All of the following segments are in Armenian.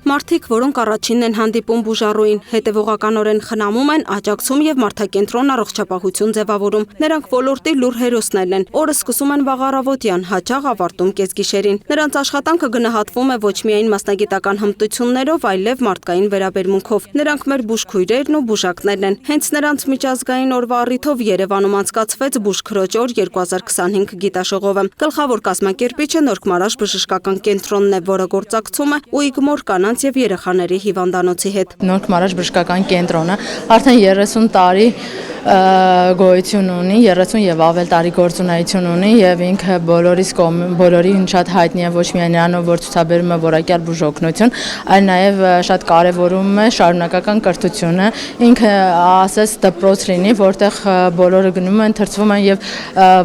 Մարդիկ, որոնք առաջինն են հանդիպում բուժառուին, հետևողականորեն խնամում են, աջակցում եւ մարդակենտրոն առողջապահություն ձևավորում։ Նրանք ոլորտի լուր հերոսներն են։ Օրը սկսում են վաղ առավոտյան, հաճախ ավարտում կեսգիշերին։ Նրանց աշխատանքը գնահատվում է ոչ միայն մասնագիտական հմտություններով, այլև մարդկային վերաբերմունքով։ Նրանք մեր բուժքույրերն ու բուժակներն են։ Հենց նրանց միջազգային օրվա առիթով Երևանում անցկացվեց Բուժքրոջ օր 2025 գիտաշողովը։ Գլխավոր կազմակերպիչը Նորք Մարաշ բժշկական կենտրոնն է, որը գործակցում է Ուիգմոր կանանց եւ երեխաների հիվանդանոցի հետ։ Նորք Մարաշ բժշկական կենտրոնը արդեն 30 տարի գոյություն ունի, 30 եւ ավել տարի գործունեություն ունի եւ ինքը բոլորին շատ հայտնի է ոչ միայն նրանով, որ ցուցաբերում է որակյալ բուժօգնություն, այլ նաեւ շատ կարեւորում է շարունակական կրթությունը։ Ինքը ասես դպրոց լինի, որտեղ բոլորը գնում են, թրծվում են եւ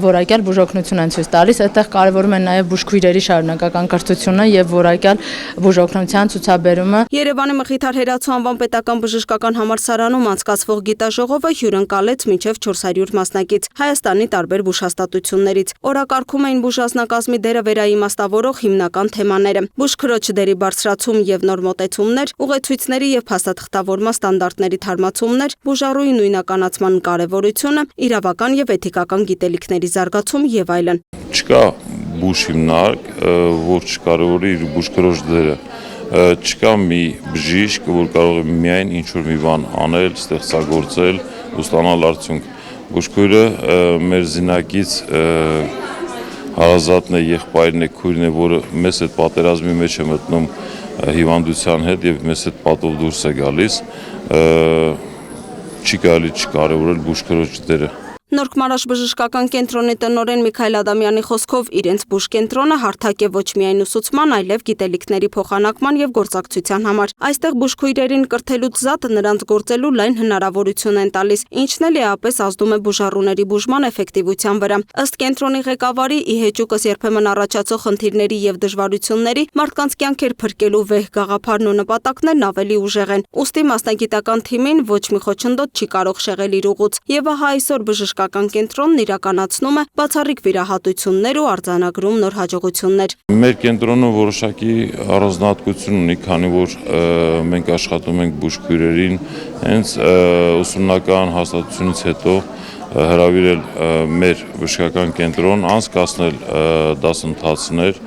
որակյալ բուժօգնություն են ցույց տալիս։ Այդտեղ կարեւորում են նաեւ բուժքույրերի շարունակական կրթությունը եւ որակյալ բուժօգնության ցուցաբերումը։ Երևանի Մխիթար Հերացու անվան պետական բժշկական համալսարանում անցկացվող գիտաժողովը հյուրընկալեց մինչև 400 մասնակից Հայաստանի տարբեր բուժհաստատություններից։ Օրակարգում էին բուժանձնակազմի դերը վերաիմաստավորող հիմնական թեմաները՝ բուժքրոջ դերի բարձրացում եւ նոր մոտեցումներ, ուղեցույցների եւ փաստաթղթավորման ստանդարտների թարմացումներ, բուժառուի նույնականացման կարեւորությունը, իրավական եւ էթիկական գիտելիքների զարգացում եւ այլն։ Չկա բուժ հիմնարկ, որ չկարևորի իր բուժքրոջ դերը։ Չկա մի բժիշկ, որ կարող է միայն ինչ-որ մի բան անել, ստեղծագործել ու ստանալ արդյունք։ Բուժքույրը մեր զինակից հարազատն է, եղբայրն է, քույրն է, որը մեզ այդ պատերազմի մեջ է մտնում հիվանդության հետ եւ մեզ այդ պատով դուրս է գալիս։ Չի կարելի չկարևորել բուժքրոջ դերը։ Նորք Մարաշ բժշկական կենտրոնի տնօրեն Միքայել Ադամյանի խոսքով իրենց բուժկենտրոնը հարթակ է ոչ միայն ուսուցման, այլև գիտելիքների փոխանակման եւ գործակցության համար։ Այստեղ բուժքույրերին կրթելուց զատ նրանց գործելու լայն հնարավորություն են տալիս, ինչն էլ էապես ազդում է բուժառուների բուժման էֆեկտիվության վրա։ Ըստ կենտրոնի ղեկավարի, ի հեճուկս երբեմն առաջացող խնդիրների եւ դժվարությունների, մարդկանց կյանքեր փրկելու վեհ գաղափարն ու նպատակներն ավելի ուժեղ են։ Ուստի մասնագիտական թիմին ոչ մի խոչընդոտ չի կարող շեղել իր ուղուց։ Եվ ահա այսօր բժշկական կենտրոնն իրականացնում է բացառիկ վիրահատություններ ու արձանագրում նոր հաջողություններ։ Մեր կենտրոնը որոշակի առանձնահատկություն ունի, քանի որ մենք աշխատում ենք բուժքույրերին հենց ուսումնական հաստատությունից հետո հրավիրել մեր բժշկական կենտրոն, անցկացնել դասընթացներ,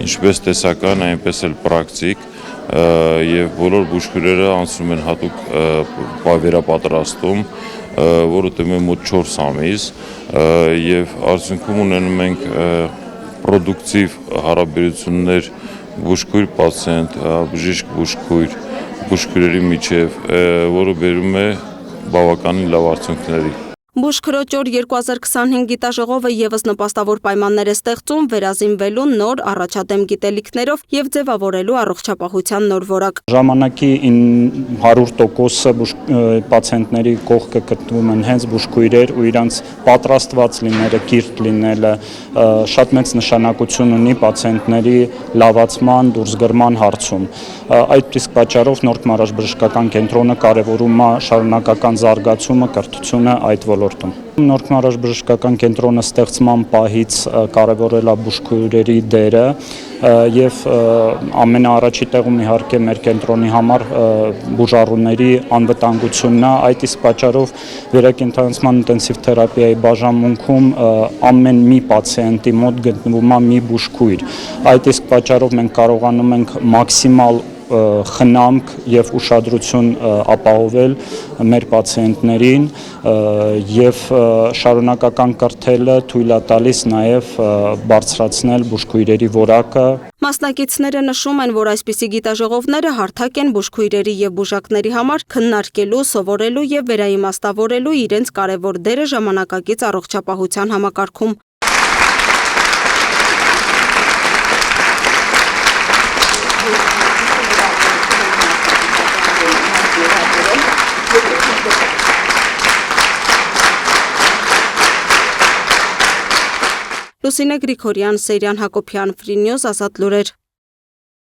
ինչպես տեսական, այնպես էլ պրակտիկ, եւ բոլոր բուժքույրերը անցնում են հատուկ վերապատրաստում, որը տևում է մոտ 4 ամիս, եւ արդյունքում ունենում ենք պրոդուկտիվ հարաբերություններ բուժքույր-պացիենտ, բժիշկ-բուժքույր, բուժքույրերի միջև, որը բերում է բավականին լավ արդյունքների։ Բուժքրոջ օր 2025 գիտաժողովը եւս նպաստավոր պայմաններ է ստեղծում վերազինվելու նոր առաջադեմ գիտելիքներով եւ ձևավորելու առողջապահության նոր որակ։ Ժամանակի 100%-ը պացիենտների կողքը գտնվում են հենց բուժքույրեր ու իրանց պատրաստված լինելը, կիրթ լինելը շատ մեծ նշանակություն ունի պացիենտների լավացման, դուրսգրման հարցում։ Այդ իսկ պատճառով Նորք Մարաշ բժշկական կենտրոնը կարևորում է շարունակական զարգացումը, կրթությունը այդ ոլորտում։ Նորք Մարաշ բժշկական կենտրոնը ստեղծման պահից կարևորել է բուժքույրերի դերը եւ ամենաառաջի տեղում իհարկե մեր կենտրոնի համար բուժառուների անվտանգությունն է, այդ իսկ պատճառով վերակենդանացման ինտենսիվ թերապիայի բաժանմունքում ամեն մի պացիենտի մոտ գտնվում է մի բուժքույր։ Այդ իսկ պատճառով մենք կարողանում ենք մաքսիմալ խնամք եւ ուշադրություն ապահովել մեր պացիենտներին եւ շարունակական կրթելը թույլ է տալիս նաեւ բարձրացնել բուժքույրերի որակը։ Մասնակիցները նշում են, որ այսպիսի գիտաժողովները հարթակ են բուժքույրերի եւ բուժակների համար քննարկելու, սովորելու եւ վերաիմաստավորելու իրենց կարևոր դերը ժամանակակից առողջապահության համակարգում։ Լուսինե Գրիգորյան, Սեյրան Հակոբյան, Free News, Ազատ լուրեր։